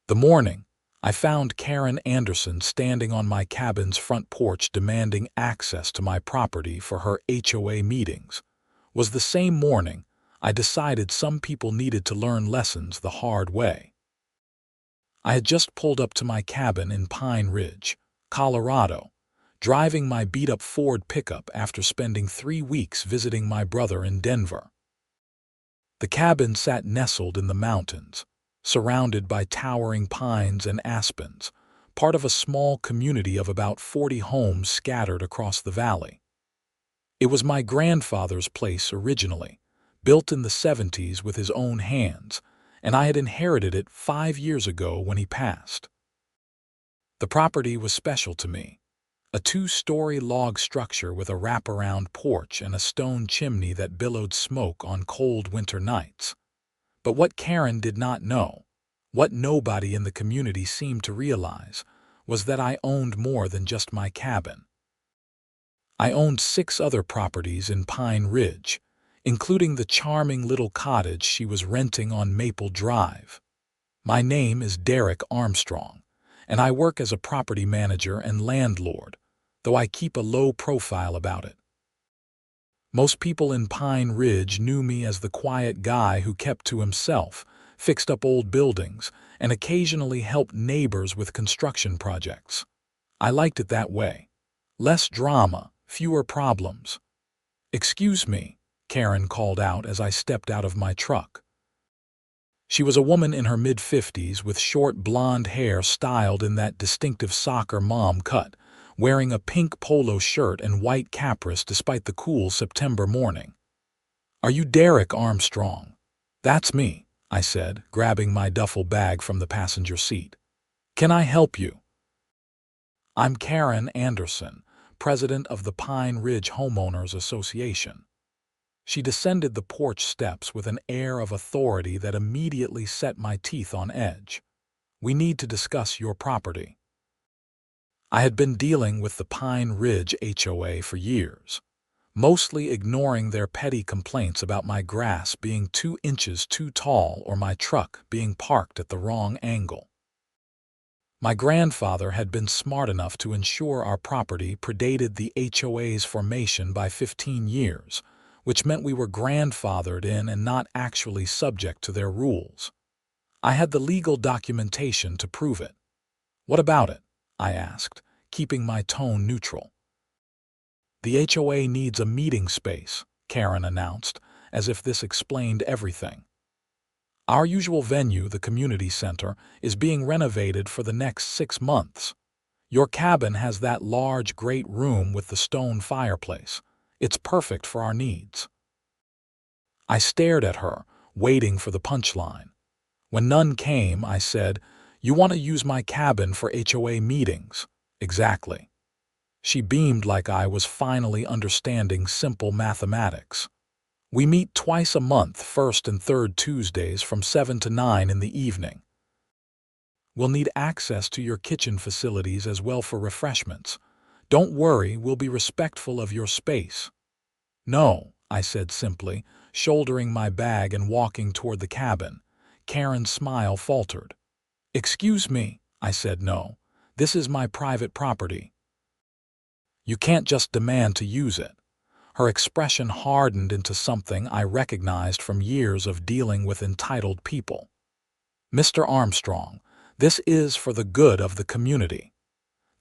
The morning, I found Karren Anderson standing on my cabin's front porch demanding access to my property for her HOA meetings. Was the same morning I decided some people needed to learn lessons the hard way. I had just pulled up to my cabin in Pine Ridge, Colorado, driving my beat-up Ford pickup after spending 3 weeks visiting my brother in Denver. The cabin sat nestled in the mountains, surrounded by towering pines and aspens, part of a small community of about 40 homes scattered across the valley. It was my grandfather's place originally, built in the 70s with his own hands, and I had inherited it 5 years ago when he passed. The property was special to me, a 2-story log structure with a wraparound porch and a stone chimney that billowed smoke on cold winter nights. But what Karren did not know, what nobody in the community seemed to realize, was that I owned more than just my cabin. I owned 6 other properties in Pine Ridge, including the charming little cottage she was renting on Maple Drive. My name is Derek Armstrong, and I work as a property manager and landlord, though I keep a low profile about it. Most people in Pine Ridge knew me as the quiet guy who kept to himself, fixed up old buildings, and occasionally helped neighbors with construction projects. I liked it that way. Less drama, fewer problems. "Excuse me," Karren called out as I stepped out of my truck. She was a woman in her mid-50s with short blonde hair styled in that distinctive soccer mom cut, wearing a pink polo shirt and white capris despite the cool September morning. "Are you Derek Armstrong?" "That's me," I said, grabbing my duffel bag from the passenger seat. "Can I help you?" "I'm Karren Anderson, president of the Pine Ridge Homeowners Association." She descended the porch steps with an air of authority that immediately set my teeth on edge. "We need to discuss your property." I had been dealing with the Pine Ridge HOA for years, mostly ignoring their petty complaints about my grass being 2 inches too tall or my truck being parked at the wrong angle. My grandfather had been smart enough to ensure our property predated the HOA's formation by 15 years, which meant we were grandfathered in and not actually subject to their rules. I had the legal documentation to prove it. "What about it?" I asked, keeping my tone neutral. "The HOA needs a meeting space," Karren announced, as if this explained everything. "Our usual venue, the community center, is being renovated for the next 6 months. Your cabin has that large, great room with the stone fireplace. It's perfect for our needs." I stared at her, waiting for the punchline. When none came, I said, "You want to use my cabin for HOA meetings?" "Exactly." She beamed like I was finally understanding simple mathematics. "We meet twice a month, first and third Tuesdays from 7 to 9 in the evening. We'll need access to your kitchen facilities as well for refreshments. Don't worry, we'll be respectful of your space." "No," I said simply, shouldering my bag and walking toward the cabin. Karren's smile faltered. "Excuse me," I said. "No, this is my private property. You can't just demand to use it." Her expression hardened into something I recognized from years of dealing with entitled people. "Mr. Armstrong, this is for the good of the community.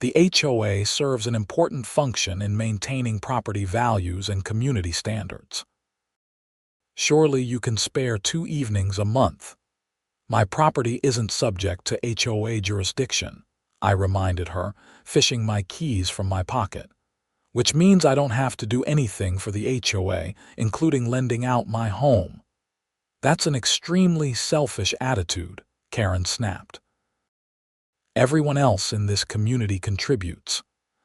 The HOA serves an important function in maintaining property values and community standards. Surely you can spare 2 evenings a month." "My property isn't subject to HOA jurisdiction," I reminded her, fishing my keys from my pocket. "Which means I don't have to do anything for the HOA, including lending out my home." "That's an extremely selfish attitude," Karren snapped. "Everyone else in this community contributes.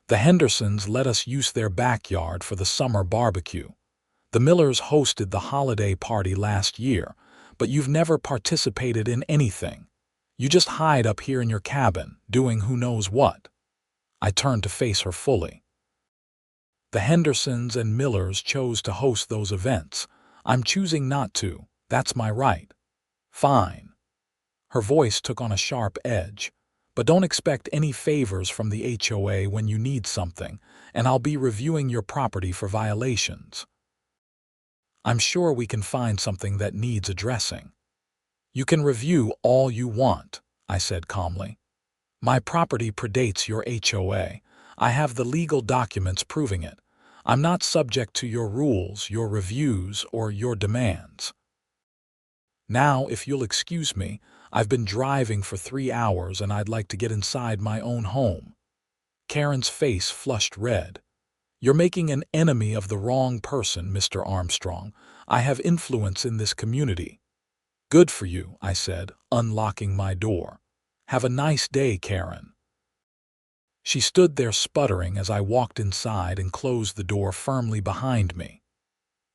The Hendersons let us use their backyard for the summer barbecue. The Millers hosted the holiday party last year, but you've never participated in anything. You just hide up here in your cabin, doing who knows what." I turned to face her fully. "The Hendersons and Millers chose to host those events. I'm choosing not to. That's my right." "Fine." Her voice took on a sharp edge. "But don't expect any favors from the HOA when you need something, and I'll be reviewing your property for violations. I'm sure we can find something that needs addressing." "You can review all you want," I said calmly. "My property predates your HOA. I have the legal documents proving it. I'm not subject to your rules, your reviews, or your demands. Now, if you'll excuse me, I've been driving for 3 hours and I'd like to get inside my own home." Karren's face flushed red. "You're making an enemy of the wrong person, Mr. Armstrong. I have influence in this community." "Good for you," I said, unlocking my door. "Have a nice day, Karren." She stood there sputtering as I walked inside and closed the door firmly behind me.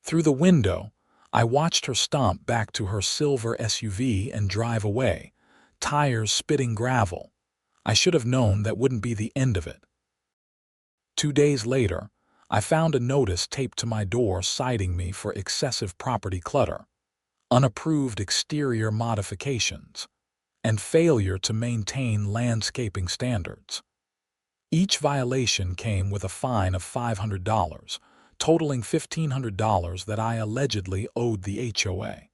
Through the window, I watched her stomp back to her silver SUV and drive away, tires spitting gravel. I should have known that wouldn't be the end of it. 2 days later, I found a notice taped to my door citing me for excessive property clutter, unapproved exterior modifications, and failure to maintain landscaping standards. Each violation came with a fine of $500, totaling $1,500 that I allegedly owed the HOA.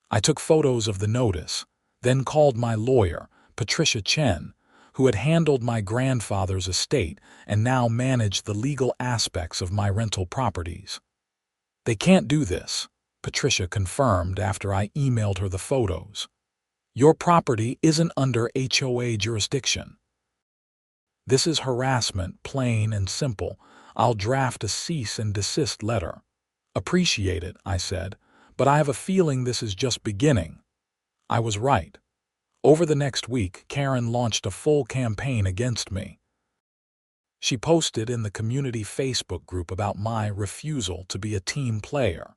I took photos of the notice, then called my lawyer, Patricia Chen, who had handled my grandfather's estate and now managed the legal aspects of my rental properties. "They can't do this," Patricia confirmed after I emailed her the photos. "Your property isn't under HOA jurisdiction. This is harassment, plain and simple. I'll draft a cease and desist letter." "Appreciate it," I said, "but I have a feeling this is just beginning." I was right. Over the next week, Karren launched a full campaign against me. She posted in the community Facebook group about my refusal to be a team player.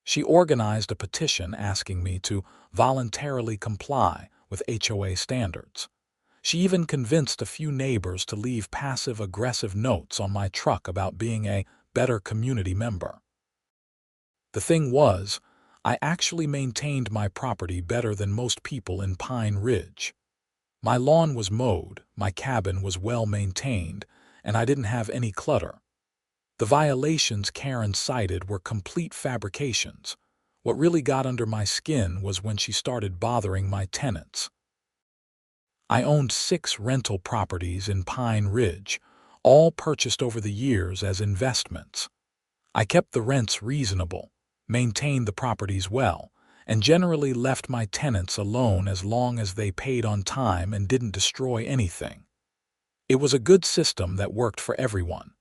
She organized a petition asking me to voluntarily comply with HOA standards. She even convinced a few neighbors to leave passive-aggressive notes on my truck about being a better community member. The thing was, I actually maintained my property better than most people in Pine Ridge. My lawn was mowed, my cabin was well maintained, and I didn't have any clutter. The violations Karren cited were complete fabrications. What really got under my skin was when she started bothering my tenants. I owned 6 rental properties in Pine Ridge, all purchased over the years as investments. I kept the rents reasonable, maintained the properties well, and generally left my tenants alone as long as they paid on time and didn't destroy anything. It was a good system that worked for everyone.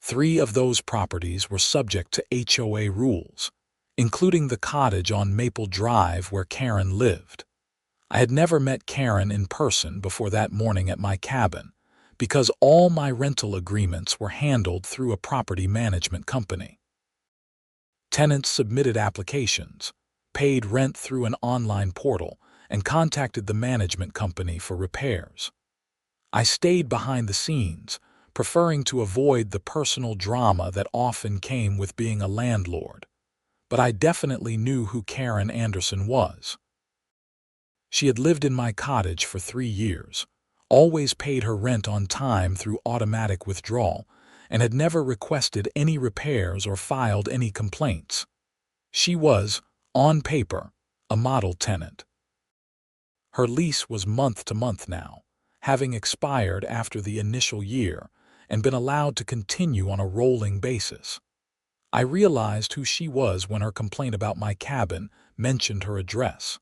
3 of those properties were subject to HOA rules, including the cottage on Maple Drive where Karren lived. I had never met Karren in person before that morning at my cabin, because all my rental agreements were handled through a property management company. Tenants submitted applications, paid rent through an online portal, and contacted the management company for repairs. I stayed behind the scenes, preferring to avoid the personal drama that often came with being a landlord. But I definitely knew who Karren Anderson was. She had lived in my cottage for 3 years, always paid her rent on time through automatic withdrawal, and had never requested any repairs or filed any complaints. She was, on paper, a model tenant. Her lease was month to month now, having expired after the initial year and been allowed to continue on a rolling basis. I realized who she was when her complaint about my cabin mentioned her address.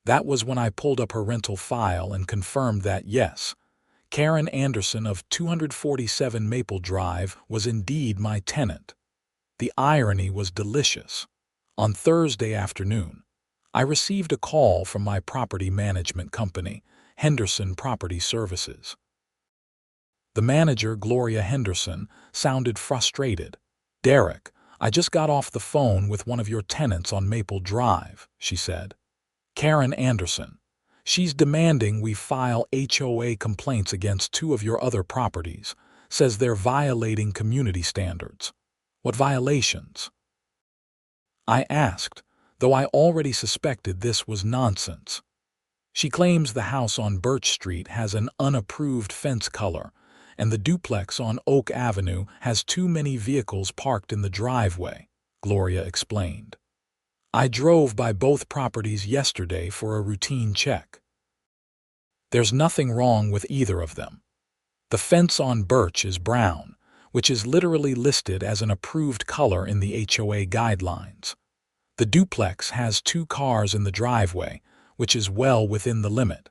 That was when I pulled up her rental file and confirmed that, yes, Karren Anderson of 247 Maple Drive was indeed my tenant. The irony was delicious. On Thursday afternoon, I received a call from my property management company, Henderson Property Services. The manager, Gloria Henderson, sounded frustrated. "Derek, I just got off the phone with one of your tenants on Maple Drive," she said. "Karren Anderson. She's demanding we file HOA complaints against 2 of your other properties, says they're violating community standards." "What violations?" I asked, though I already suspected this was nonsense. She claims the house on Birch Street has an unapproved fence color, and the duplex on Oak Avenue has too many vehicles parked in the driveway, Gloria explained. I drove by both properties yesterday for a routine check. There's nothing wrong with either of them. The fence on Birch is brown, which is literally listed as an approved color in the HOA guidelines. The duplex has 2 cars in the driveway, which is well within the limit.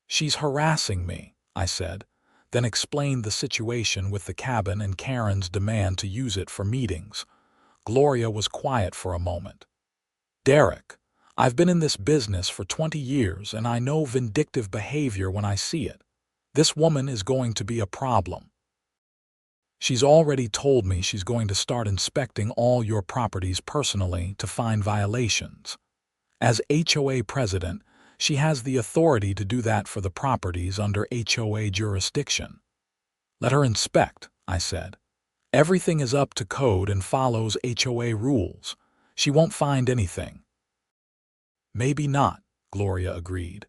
She's harassing me, I said, then explained the situation with the cabin and Karren's demand to use it for meetings. Gloria was quiet for a moment. Derek, I've been in this business for 20 years and I know vindictive behavior when I see it. This woman is going to be a problem. She's already told me she's going to start inspecting all your properties personally to find violations. As HOA president, she has the authority to do that for the properties under HOA jurisdiction. Let her inspect, I said. Everything is up to code and follows HOA rules. She won't find anything. Maybe not, Gloria agreed,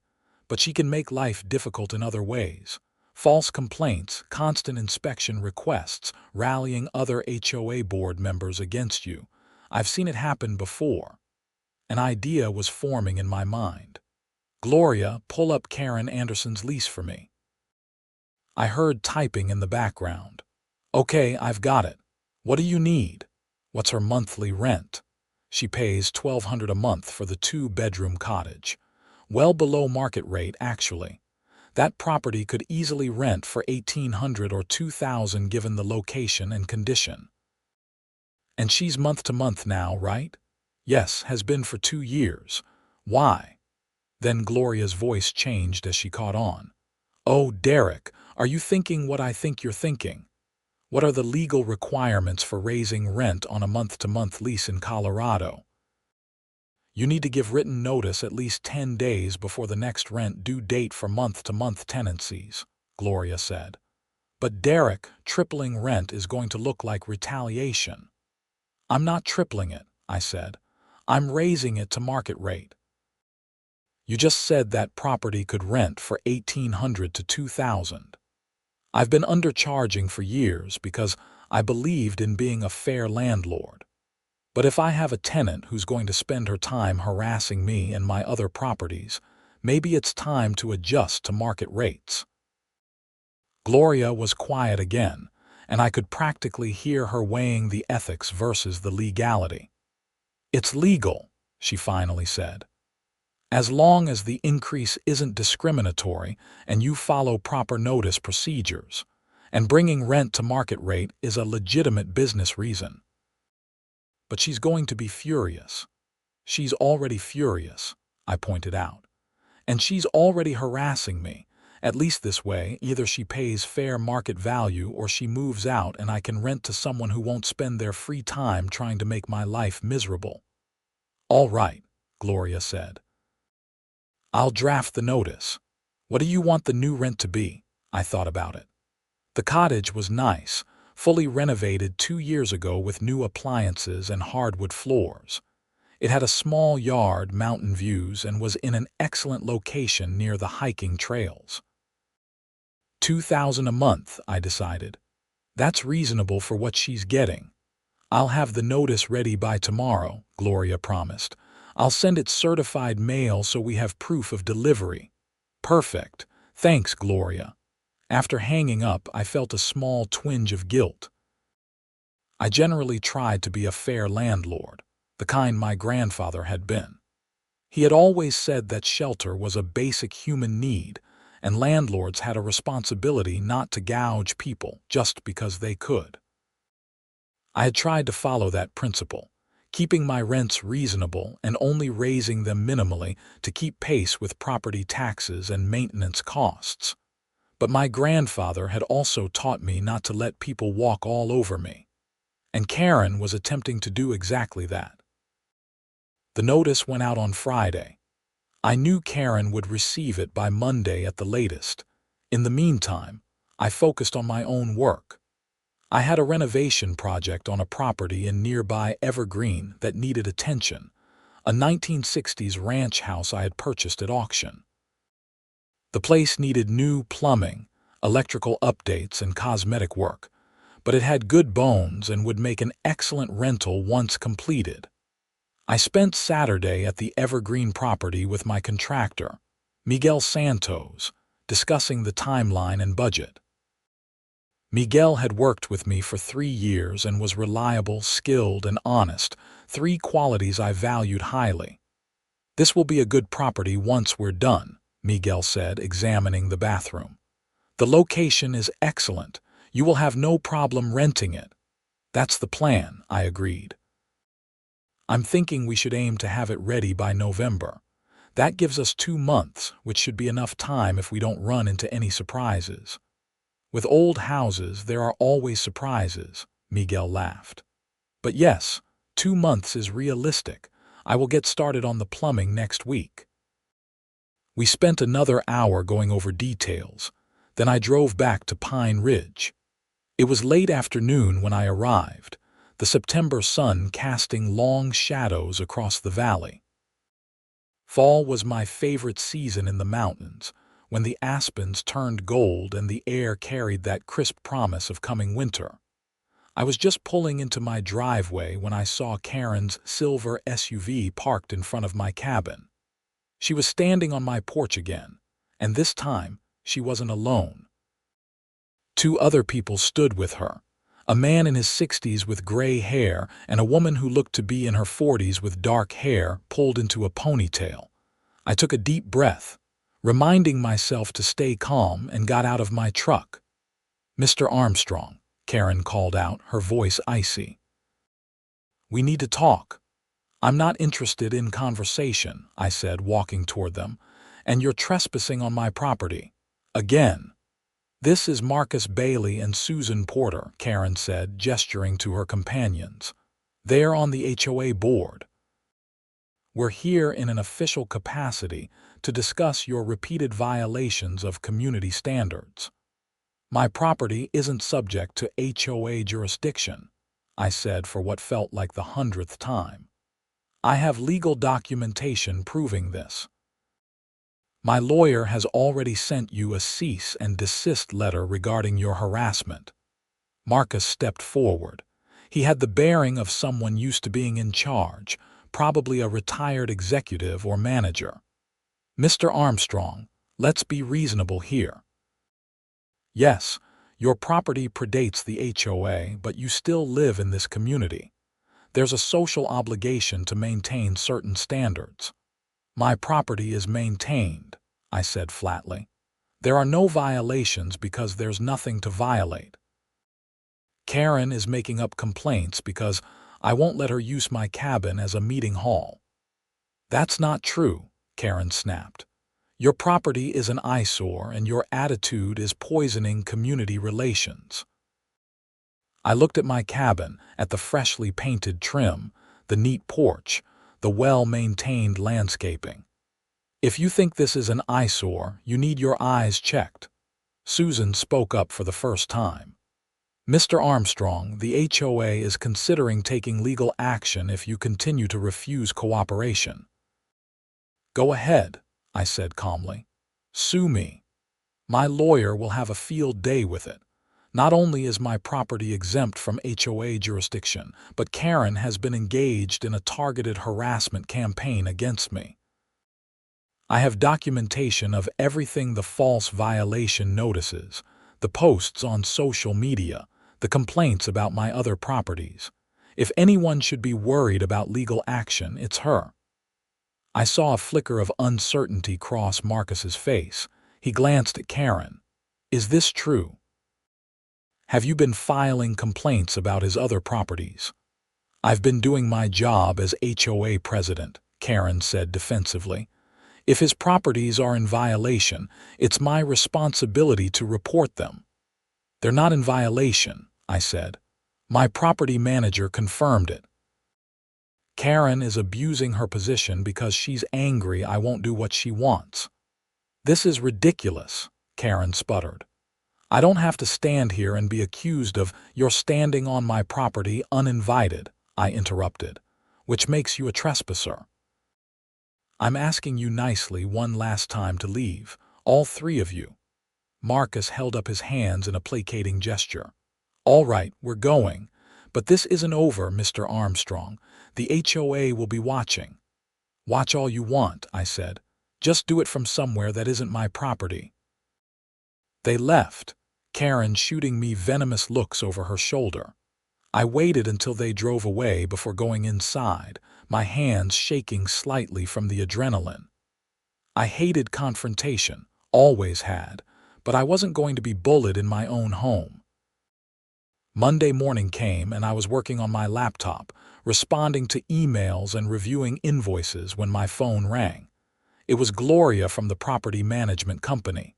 but she can make life difficult in other ways. False complaints, constant inspection requests, rallying other HOA board members against you. I've seen it happen before. An idea was forming in my mind. Gloria, pull up Karren Anderson's lease for me. I heard typing in the background. Okay, I've got it. What do you need? What's her monthly rent? She pays $1,200 a month for the 2-bedroom cottage. Well below market rate, actually. That property could easily rent for $1,800 or $2,000 given the location and condition. And she's month to month now, right? Yes, has been for 2 years. Why? Then Gloria's voice changed as she caught on. Oh, Derek, are you thinking what I think you're thinking? What are the legal requirements for raising rent on a month-to-month lease in Colorado? You need to give written notice at least 10 days before the next rent due date for month-to-month tenancies, Gloria said. But Derek, tripling rent is going to look like retaliation. I'm not tripling it, I said. I'm raising it to market rate. You just said that property could rent for $1,800 to $2,000. I've been undercharging for years because I believed in being a fair landlord. But if I have a tenant who's going to spend her time harassing me and my other properties, maybe it's time to adjust to market rates. Gloria was quiet again, and I could practically hear her weighing the ethics versus the legality. It's legal, she finally said. As long as the increase isn't discriminatory and you follow proper notice procedures, and bringing rent to market rate is a legitimate business reason. But she's going to be furious. She's already furious, I pointed out. And she's already harassing me. At least this way, either she pays fair market value or she moves out and I can rent to someone who won't spend their free time trying to make my life miserable. All right, Gloria said. I'll draft the notice. What do you want the new rent to be? I thought about it. The cottage was nice, fully renovated 2 years ago with new appliances and hardwood floors. It had a small yard, mountain views, and was in an excellent location near the hiking trails. $2,000 a month, I decided. That's reasonable for what she's getting. I'll have the notice ready by tomorrow, Gloria promised. I'll send it certified mail so we have proof of delivery. Perfect. Thanks, Gloria. After hanging up, I felt a small twinge of guilt. I generally tried to be a fair landlord, the kind my grandfather had been. He had always said that shelter was a basic human need, and landlords had a responsibility not to gouge people just because they could. I had tried to follow that principle, keeping my rents reasonable and only raising them minimally to keep pace with property taxes and maintenance costs. But my grandfather had also taught me not to let people walk all over me. And Karren was attempting to do exactly that. The notice went out on Friday. I knew Karren would receive it by Monday at the latest. In the meantime, I focused on my own work. I had a renovation project on a property in nearby Evergreen that needed attention, a 1960s ranch house I had purchased at auction. The place needed new plumbing, electrical updates, and cosmetic work, but it had good bones and would make an excellent rental once completed. I spent Saturday at the Evergreen property with my contractor, Miguel Santos, discussing the timeline and budget. Miguel had worked with me for 3 years and was reliable, skilled, and honest, 3 qualities I valued highly. "This will be a good property once we're done," Miguel said, examining the bathroom. "The location is excellent. You will have no problem renting it." "That's the plan," I agreed. "I'm thinking we should aim to have it ready by November. That gives us 2 months, which should be enough time if we don't run into any surprises." "With old houses, there are always surprises," Miguel laughed. "But yes, 2 months is realistic. I will get started on the plumbing next week." We spent another hour going over details. Then I drove back to Pine Ridge. It was late afternoon when I arrived, the September sun casting long shadows across the valley. Fall was my favorite season in the mountains, when the aspens turned gold and the air carried that crisp promise of coming winter. I was just pulling into my driveway when I saw Karren's silver SUV parked in front of my cabin. She was standing on my porch again, and this time she wasn't alone. 2 other people stood with her, a man in his 60s with gray hair and a woman who looked to be in her 40s with dark hair pulled into a ponytail. I took a deep breath, reminding myself to stay calm, and got out of my truck. "Mr. Armstrong," Karren called out, her voice icy. "We need to talk." "I'm not interested in conversation," I said, walking toward them, "and you're trespassing on my property. Again." "This is Marcus Bailey and Susan Porter," Karren said, gesturing to her companions. "They're on the HOA board. We're here in an official capacity to discuss your repeated violations of community standards." "My property isn't subject to HOA jurisdiction," I said for what felt like the 100th time. "I have legal documentation proving this. My lawyer has already sent you a cease and desist letter regarding your harassment." Marcus stepped forward. He had the bearing of someone used to being in charge, probably a retired executive or manager. "Mr. Armstrong, let's be reasonable here. Yes, your property predates the HOA, but you still live in this community. There's a social obligation to maintain certain standards." "My property is maintained," I said flatly. "There are no violations because there's nothing to violate. Karren is making up complaints because I won't let her use my cabin as a meeting hall." "That's not true," Karren snapped. "Your property is an eyesore and your attitude is poisoning community relations." I looked at my cabin, at the freshly painted trim, the neat porch, the well-maintained landscaping. "If you think this is an eyesore, you need your eyes checked." Susan spoke up for the first time. "Mr. Armstrong, the HOA is considering taking legal action if you continue to refuse cooperation." "Go ahead," I said calmly. "Sue me. My lawyer will have a field day with it. Not only is my property exempt from HOA jurisdiction, but Karren has been engaged in a targeted harassment campaign against me. I have documentation of everything: the false violation notices, the posts on social media, the complaints about my other properties. If anyone should be worried about legal action, it's her." I saw a flicker of uncertainty cross Marcus's face. He glanced at Karren. "Is this true? Have you been filing complaints about his other properties?" "I've been doing my job as HOA president," Karren said defensively. "If his properties are in violation, it's my responsibility to report them." "They're not in violation," I said. "My property manager confirmed it." "Karren is abusing her position because she's angry I won't do what she wants." "This is ridiculous," Karren sputtered. "I don't have to stand here and be accused of "You're standing on my property uninvited," I interrupted, "which makes you a trespasser." I'm asking you nicely one last time to leave, all three of you." Marcus held up his hands in a placating gesture. "All right, we're going. But this isn't over, Mr. Armstrong. The HOA will be watching." "Watch all you want," I said. "Just do it from somewhere that isn't my property." They left, Karren shooting me venomous looks over her shoulder. I waited until they drove away before going inside, my hands shaking slightly from the adrenaline. I hated confrontation, always had, but I wasn't going to be bullied in my own home. Monday morning came and I was working on my laptop, responding to emails and reviewing invoices when my phone rang. It was Gloria from the property management company.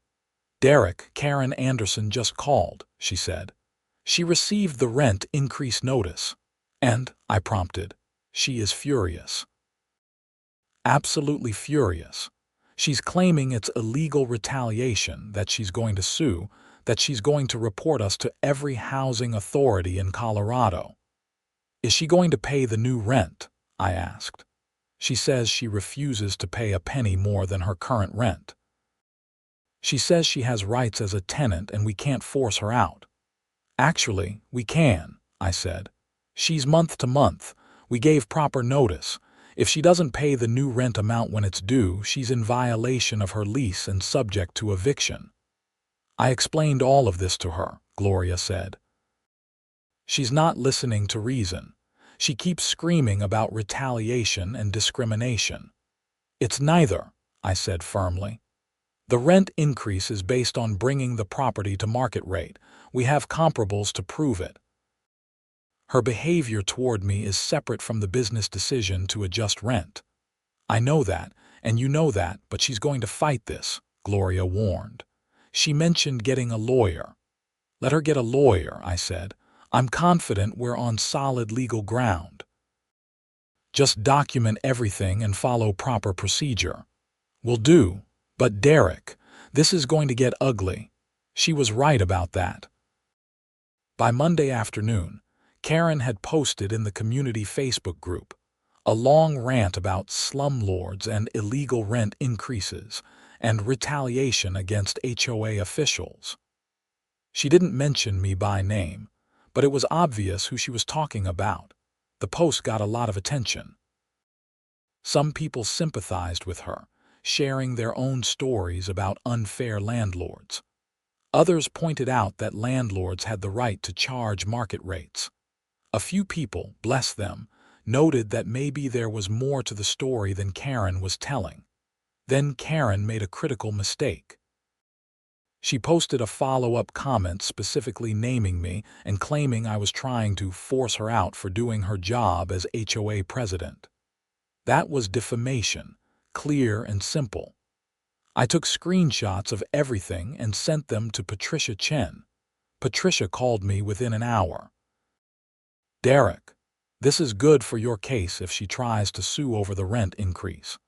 "Derek, Karren Anderson just called," she said. "She received the rent increase notice." "And," I prompted, "she is furious." Absolutely furious. She's claiming it's illegal retaliation, that she's going to sue, that she's going to report us to every housing authority in Colorado. "Is she going to pay the new rent?" I asked. "She says she refuses to pay a penny more than her current rent. She says she has rights as a tenant and we can't force her out." "Actually, we can," I said. "She's month to month. We gave proper notice. If she doesn't pay the new rent amount when it's due, she's in violation of her lease and subject to eviction." I explained all of this to her, Gloria said. "She's not listening to reason. She keeps screaming about retaliation and discrimination." "It's neither," I said firmly. "The rent increase is based on bringing the property to market rate. We have comparables to prove it. Her behavior toward me is separate from the business decision to adjust rent." "I know that, and you know that, but she's going to fight this," Gloria warned. "She mentioned getting a lawyer." "Let her get a lawyer," I said. "I'm confident we're on solid legal ground. Just document everything and follow proper procedure." "Will do. But Derek, this is going to get ugly." She was right about that. By Monday afternoon, Karren had posted in the community Facebook group a long rant about slumlords and illegal rent increases and retaliation against HOA officials. She didn't mention me by name, but it was obvious who she was talking about. The post got a lot of attention. Some people sympathized with her, sharing their own stories about unfair landlords. Others pointed out that landlords had the right to charge market rates. A few people, bless them, noted that maybe there was more to the story than Karren was telling. Then Karren made a critical mistake. She posted a follow-up comment specifically naming me and claiming I was trying to force her out for doing her job as HOA president. That was defamation, clear and simple. I took screenshots of everything and sent them to Patricia Chen. Patricia called me within an hour. "Derek, this is good for your case if she tries to sue over the rent increase.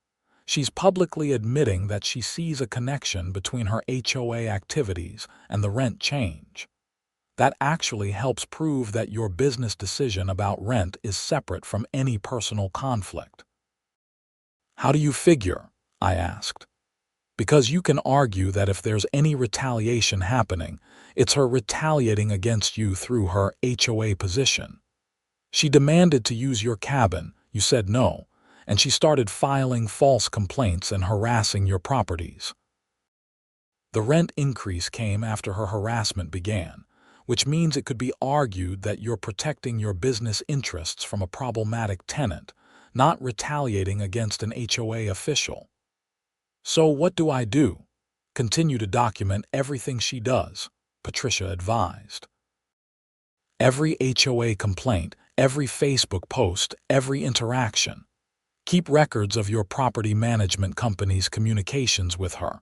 She's publicly admitting that she sees a connection between her HOA activities and the rent change. That actually helps prove that your business decision about rent is separate from any personal conflict." "How do you figure?" I asked. "Because you can argue that if there's any retaliation happening, it's her retaliating against you through her HOA position. She demanded to use your cabin, you said no, and she started filing false complaints and harassing your properties. The rent increase came after her harassment began, which means it could be argued that you're protecting your business interests from a problematic tenant, not retaliating against an HOA official." "So what do I do?" "Continue to document everything she does," Patricia advised. "Every HOA complaint, every Facebook post, every interaction. Keep records of your property management company's communications with her.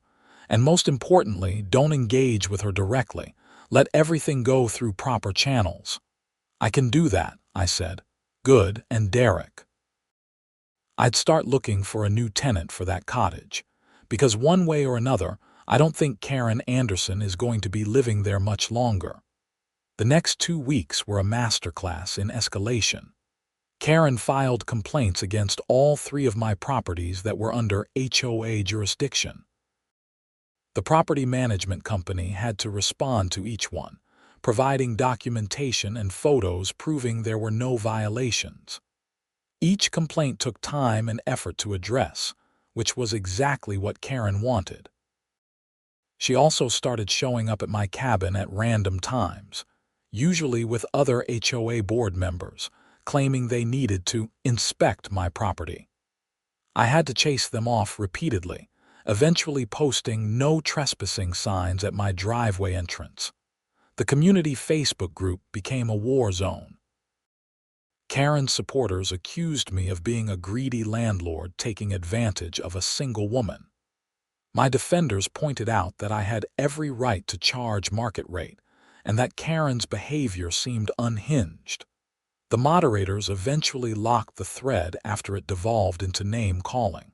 And most importantly, don't engage with her directly. Let everything go through proper channels." "I can do that," I said. "Good, and Derek?" "I'd start looking for a new tenant for that cottage. Because one way or another, I don't think Karren Anderson is going to be living there much longer." The next 2 weeks were a masterclass in escalation. Karren filed complaints against all 3 of my properties that were under HOA jurisdiction. The property management company had to respond to each one, providing documentation and photos proving there were no violations. Each complaint took time and effort to address, which was exactly what Karren wanted. She also started showing up at my cabin at random times, usually with other HOA board members, claiming they needed to inspect my property. I had to chase them off repeatedly, eventually posting no trespassing signs at my driveway entrance. The community Facebook group became a war zone. Karren's supporters accused me of being a greedy landlord taking advantage of a single woman. My defenders pointed out that I had every right to charge market rate and that Karren's behavior seemed unhinged. The moderators eventually locked the thread after it devolved into name-calling.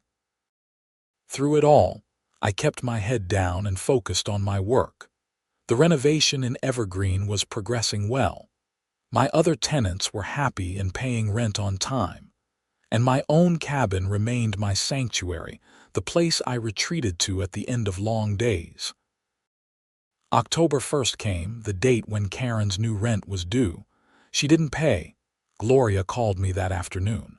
Through it all, I kept my head down and focused on my work. The renovation in Evergreen was progressing well. My other tenants were happy and paying rent on time, and my own cabin remained my sanctuary, the place I retreated to at the end of long days. October 1st came, the date when Karren's new rent was due. She didn't pay. Gloria called me that afternoon.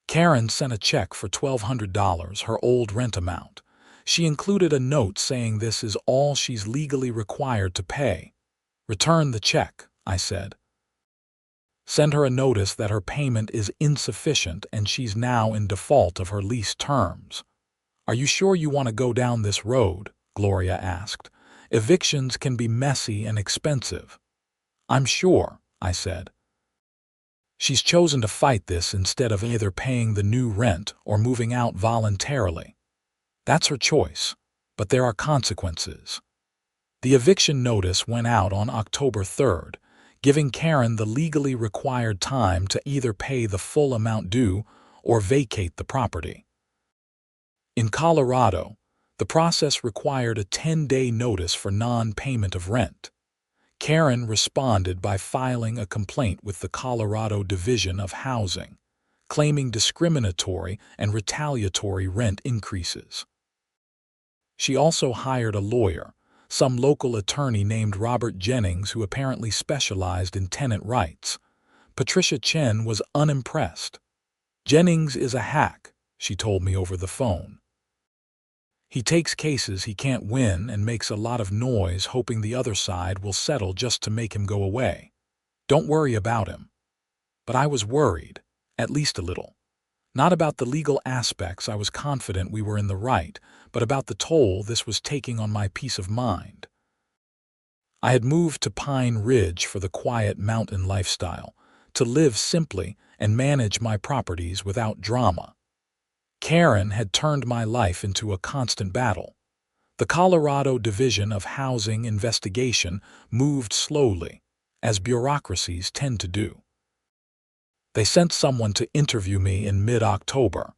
Karren sent a check for $1,200, her old rent amount. She included a note saying this is all she's legally required to pay. Return the check, I said. Send her a notice that her payment is insufficient and she's now in default of her lease terms. Are you sure you want to go down this road? Gloria asked. Evictions can be messy and expensive. I'm sure, I said. She's chosen to fight this instead of either paying the new rent or moving out voluntarily. That's her choice, but there are consequences. The eviction notice went out on October 3rd, giving Karren the legally required time to either pay the full amount due or vacate the property. In Colorado, the process required a 10-day notice for non-payment of rent. Karren responded by filing a complaint with the Colorado Division of Housing, claiming discriminatory and retaliatory rent increases. She also hired a lawyer, some local attorney named Robert Jennings who apparently specialized in tenant rights. Patricia Chen was unimpressed. Jennings is a hack, she told me over the phone. He takes cases he can't win and makes a lot of noise hoping the other side will settle just to make him go away. Don't worry about him. But I was worried, at least a little. Not about the legal aspects, I was confident we were in the right, but about the toll this was taking on my peace of mind. I had moved to Pine Ridge for the quiet mountain lifestyle, to live simply and manage my properties without drama. Karren had turned my life into a constant battle. The Colorado Division of Housing investigation moved slowly, as bureaucracies tend to do. They sent someone to interview me in mid-October,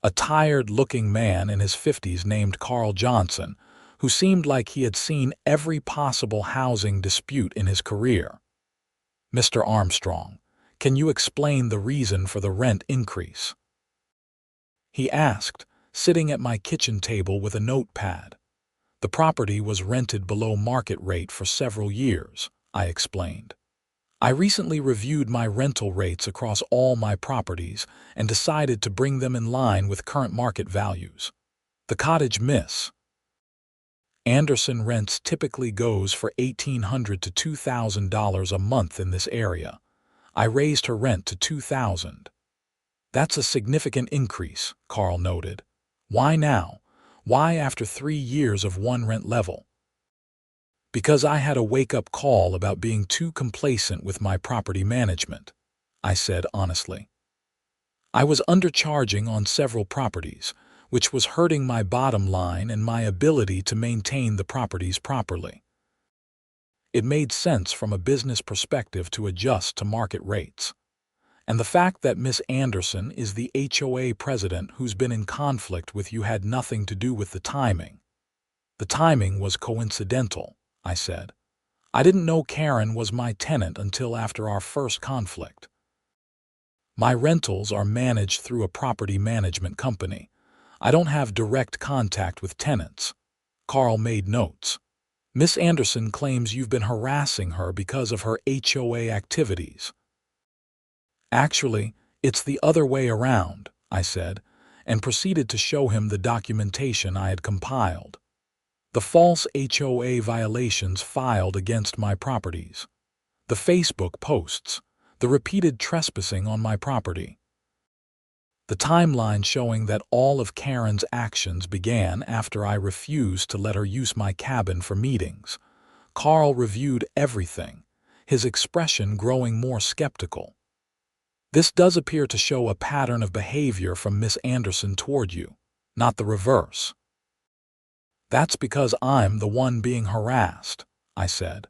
a tired-looking man in his 50s named Carl Johnson, who seemed like he had seen every possible housing dispute in his career. Mr. Armstrong, can you explain the reason for the rent increase? He asked, sitting at my kitchen table with a notepad. The property was rented below market rate for several years, I explained. I recently reviewed my rental rates across all my properties and decided to bring them in line with current market values. The cottage Miss Anderson rents typically goes for $1,800 to $2,000 a month in this area. I raised her rent to $2,000. That's a significant increase, Carl noted. Why now? Why after 3 years of one rent level? Because I had a wake-up call about being too complacent with my property management, I said honestly. I was undercharging on several properties, which was hurting my bottom line and my ability to maintain the properties properly. It made sense from a business perspective to adjust to market rates. And the fact that Miss Anderson is the HOA president who's been in conflict with you had nothing to do with the timing. The timing was coincidental, I said. I didn't know Karren was my tenant until after our first conflict. My rentals are managed through a property management company. I don't have direct contact with tenants. Carl made notes. Miss Anderson claims you've been harassing her because of her HOA activities. Actually, it's the other way around, I said, and proceeded to show him the documentation I had compiled. The false HOA violations filed against my properties, the Facebook posts, the repeated trespassing on my property. The timeline showing that all of Karren's actions began after I refused to let her use my cabin for meetings. Carl reviewed everything, his expression growing more skeptical. This does appear to show a pattern of behavior from Miss Anderson toward you, not the reverse. That's because I'm the one being harassed, I said.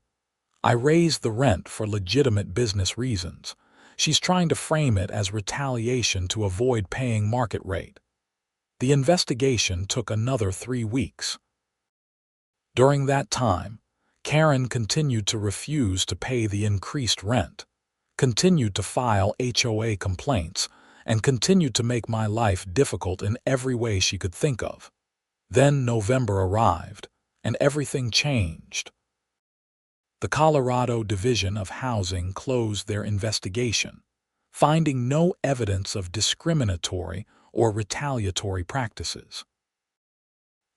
I raised the rent for legitimate business reasons. She's trying to frame it as retaliation to avoid paying market rate. The investigation took another 3 weeks. During that time, Karren continued to refuse to pay the increased rent, continued to file HOA complaints, and continued to make my life difficult in every way she could think of. Then November arrived, and everything changed. The Colorado Division of Housing closed their investigation, finding no evidence of discriminatory or retaliatory practices.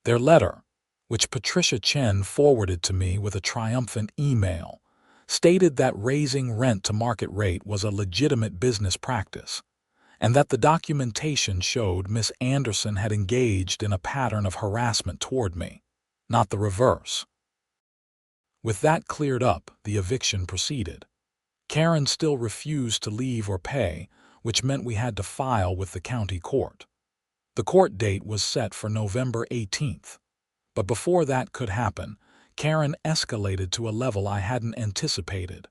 Their letter, which Patricia Chen forwarded to me with a triumphant email, stated that raising rent to market rate was a legitimate business practice, and that the documentation showed Miss Anderson had engaged in a pattern of harassment toward me, not the reverse. With that cleared up, the eviction proceeded. Karren still refused to leave or pay, which meant we had to file with the county court. The court date was set for November 18th, but before that could happen, Karren escalated to a level I hadn't anticipated.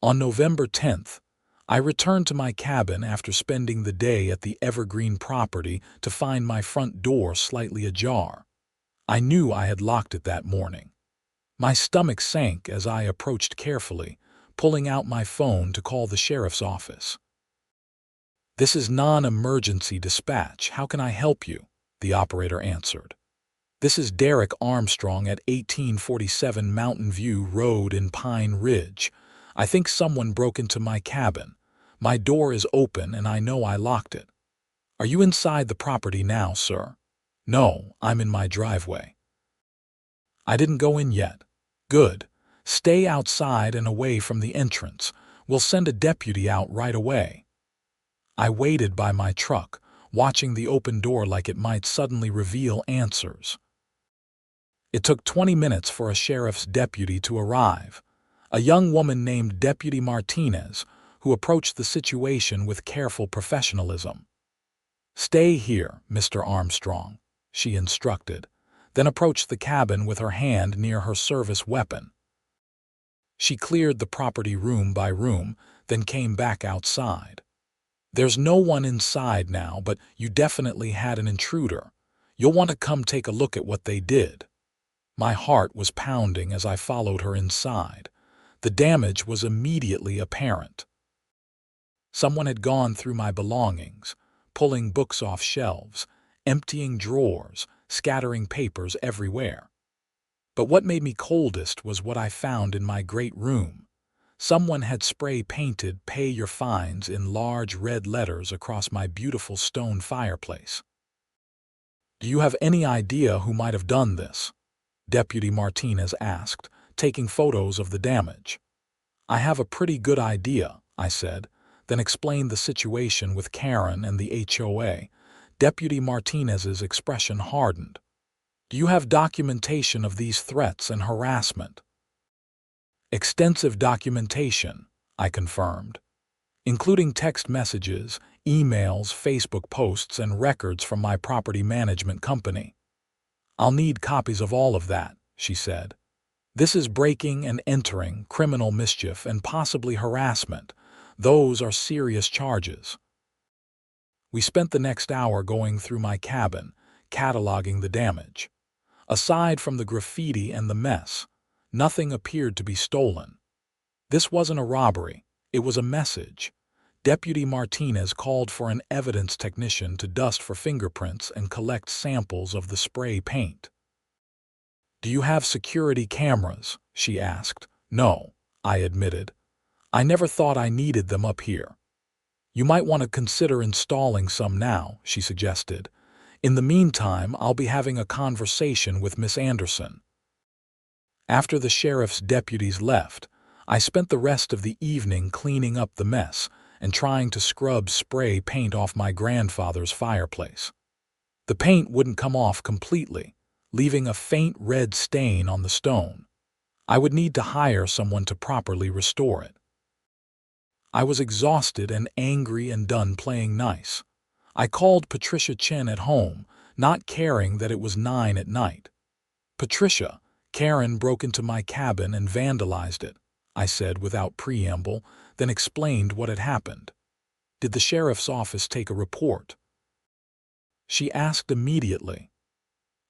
On November 10th, I returned to my cabin after spending the day at the Evergreen property to find my front door slightly ajar. I knew I had locked it that morning. My stomach sank as I approached carefully, pulling out my phone to call the sheriff's office. "This is non-emergency dispatch. How can I help you?" the operator answered. "This is Derek Armstrong at 1847 Mountain View Road in Pine Ridge. I think someone broke into my cabin. My door is open and I know I locked it." "Are you inside the property now, sir?" "No, I'm in my driveway." "I didn't go in yet." "Good. Stay outside and away from the entrance. We'll send a deputy out right away." I waited by my truck, watching the open door like it might suddenly reveal answers. It took 20 minutes for a sheriff's deputy to arrive, a young woman named Deputy Martinez, who approached the situation with careful professionalism. "Stay here, Mr. Armstrong," she instructed, then approached the cabin with her hand near her service weapon. She cleared the property room by room, then came back outside. "There's no one inside now, but you definitely had an intruder. You'll want to come take a look at what they did." My heart was pounding as I followed her inside. The damage was immediately apparent. Someone had gone through my belongings, pulling books off shelves, emptying drawers, scattering papers everywhere. But what made me coldest was what I found in my great room. Someone had spray-painted "Pay Your Fines" in large red letters across my beautiful stone fireplace. "Do you have any idea who might have done this?" Deputy Martinez asked, taking photos of the damage. "I have a pretty good idea," I said, then explained the situation with Karren and the HOA. Deputy Martinez's expression hardened. "Do you have documentation of these threats and harassment?" "Extensive documentation," I confirmed, "including text messages, emails, Facebook posts, and records from my property management company." "I'll need copies of all of that," she said. "This is breaking and entering, criminal mischief, and possibly harassment. Those are serious charges." We spent the next hour going through my cabin, cataloging the damage. Aside from the graffiti and the mess, nothing appeared to be stolen. This wasn't a robbery, it was a message. Deputy Martinez called for an evidence technician to dust for fingerprints and collect samples of the spray paint. "Do you have security cameras?" she asked. "No," I admitted. "I never thought I needed them up here." "You might want to consider installing some now," she suggested. "In the meantime, I'll be having a conversation with Miss Anderson." After the sheriff's deputies left, I spent the rest of the evening cleaning up the mess and trying to scrub spray paint off my grandfather's fireplace. The paint wouldn't come off completely, leaving a faint red stain on the stone. I would need to hire someone to properly restore it. I was exhausted and angry and done playing nice. I called Patricia Chen at home, not caring that it was 9 at night. "Patricia, Karren broke into my cabin and vandalized it," I said without preamble, then explained what had happened. "Did the sheriff's office take a report?" She asked immediately.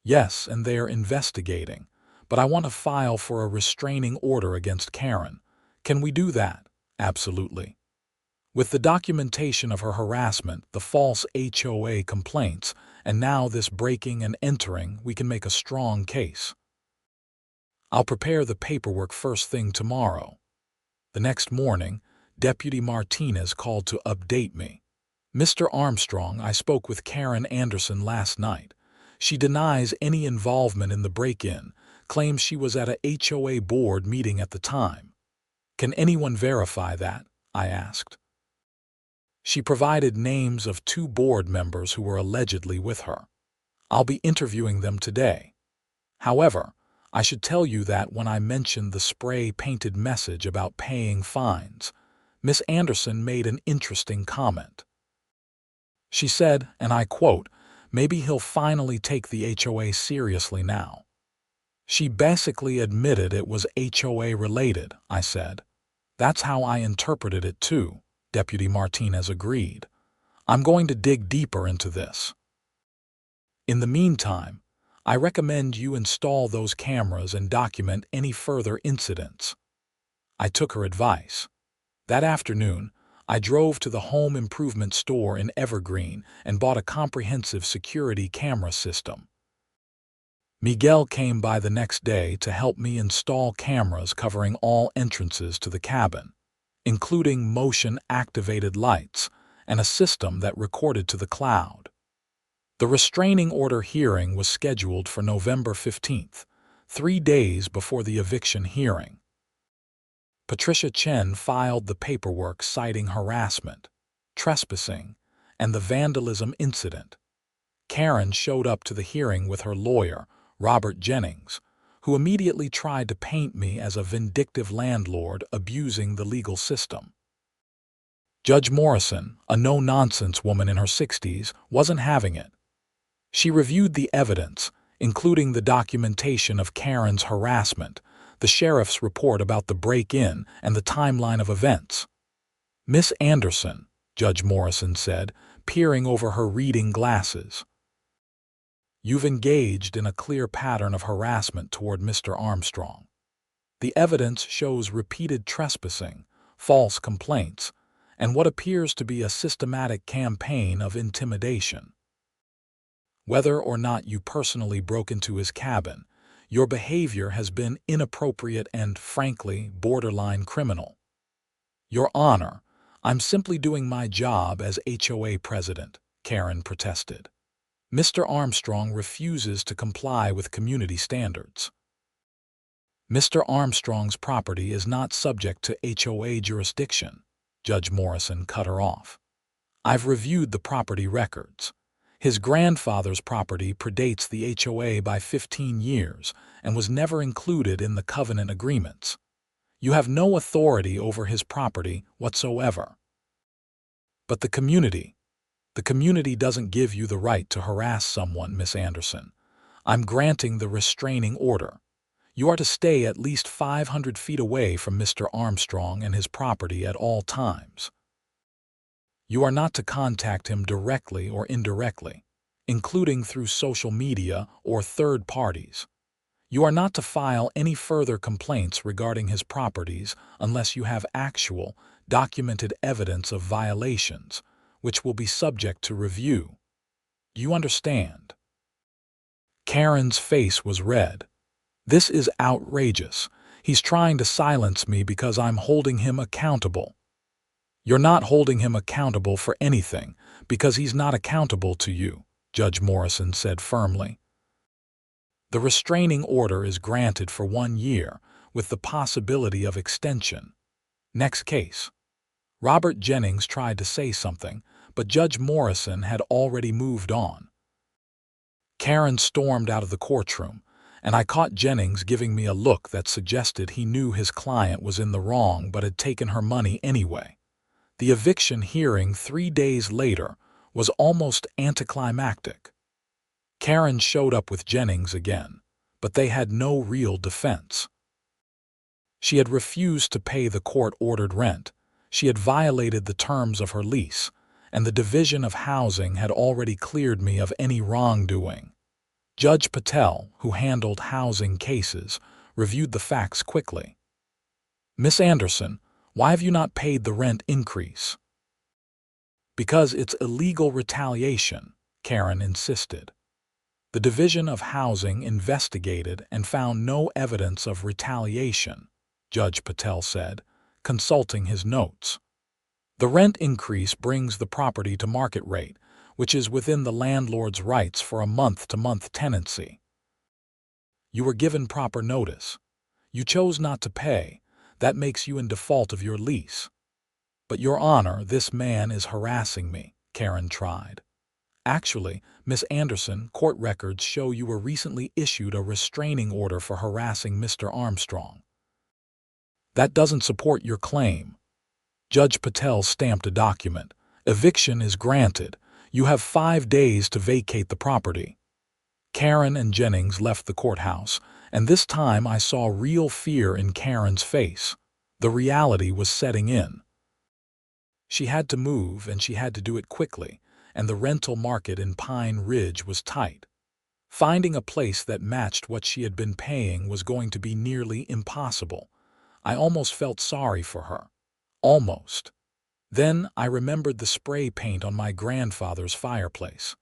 "Yes, and they're investigating, but I want to file for a restraining order against Karren. Can we do that?" "Absolutely." With the documentation of her harassment, the false HOA complaints, and now this breaking and entering, we can make a strong case. "I'll prepare the paperwork first thing tomorrow." The next morning, Deputy Martinez called to update me. "Mr. Armstrong, I spoke with Karren Anderson last night. She denies any involvement in the break-in, claims she was at a HOA board meeting at the time." "Can anyone verify that?" I asked. She provided names of 2 board members who were allegedly with her. "I'll be interviewing them today. However, I should tell you that when I mentioned the spray-painted message about paying fines, Miss Anderson made an interesting comment. She said, and I quote, 'Maybe he'll finally take the HOA seriously now.' She basically admitted it was HOA related," I said. "That's how I interpreted it too," Deputy Martinez agreed. "I'm going to dig deeper into this. In the meantime, I recommend you install those cameras and document any further incidents." I took her advice. That afternoon, I drove to the home improvement store in Evergreen and bought a comprehensive security camera system. Miguel came by the next day to help me install cameras covering all entrances to the cabin, including motion-activated lights and a system that recorded to the cloud. The restraining order hearing was scheduled for November 15th, 3 days before the eviction hearing. Patricia Chen filed the paperwork citing harassment, trespassing, and the vandalism incident. Karren showed up to the hearing with her lawyer, Robert Jennings, who immediately tried to paint me as a vindictive landlord abusing the legal system. Judge Morrison, a no-nonsense woman in her 60s, wasn't having it. She reviewed the evidence, including the documentation of Karren's harassment, the sheriff's report about the break-in, and the timeline of events. "Miss Anderson," Judge Morrison said, peering over her reading glasses, "you've engaged in a clear pattern of harassment toward Mr. Armstrong. The evidence shows repeated trespassing, false complaints, and what appears to be a systematic campaign of intimidation. Whether or not you personally broke into his cabin, your behavior has been inappropriate and, frankly, borderline criminal." "Your Honor, I'm simply doing my job as HOA president," Karren protested. "Mr. Armstrong refuses to comply with community standards." "Mr. Armstrong's property is not subject to HOA jurisdiction," Judge Morrison cut her off. "I've reviewed the property records. His grandfather's property predates the HOA by 15 years and was never included in the covenant agreements. You have no authority over his property whatsoever." "But the community doesn't give you the right to harass someone, Miss Anderson. I'm granting the restraining order. You are to stay at least 500 feet away from Mr. Armstrong and his property at all times. You are not to contact him directly or indirectly, including through social media or third parties. You are not to file any further complaints regarding his properties unless you have actual, documented evidence of violations, which will be subject to review. You understand? Karren's face was red. This is outrageous. He's trying to silence me because I'm holding him accountable. You're not holding him accountable for anything, because he's not accountable to you, Judge Morrison said firmly. The restraining order is granted for 1 year, with the possibility of extension. Next case. Robert Jennings tried to say something, but Judge Morrison had already moved on. Karren stormed out of the courtroom, and I caught Jennings giving me a look that suggested he knew his client was in the wrong but had taken her money anyway. The eviction hearing 3 days later was almost anticlimactic. Karren showed up with Jennings again, but they had no real defense. She had refused to pay the court-ordered rent, she had violated the terms of her lease, and the Division of Housing had already cleared me of any wrongdoing. Judge Patel, who handled housing cases, reviewed the facts quickly. "Miss Anderson, why have you not paid the rent increase?" "Because it's illegal retaliation," Karren insisted. The Division of Housing investigated and found no evidence of retaliation, Judge Patel said, consulting his notes. The rent increase brings the property to market rate, which is within the landlord's rights for a month-to-month tenancy. You were given proper notice. You chose not to pay. That makes you in default of your lease. "But, Your Honor, this man is harassing me," Karren tried. "Actually, Miss Anderson, court records show you were recently issued a restraining order for harassing Mr. Armstrong." "That doesn't support your claim." Judge Patel stamped a document. "Eviction is granted. You have 5 days to vacate the property." Karren and Jennings left the courthouse, and this time I saw real fear in Karren's face. The reality was setting in. She had to move, and she had to do it quickly, and the rental market in Pine Ridge was tight. Finding a place that matched what she had been paying was going to be nearly impossible. I almost felt sorry for her. Almost. Then I remembered the spray paint on my grandfather's fireplace.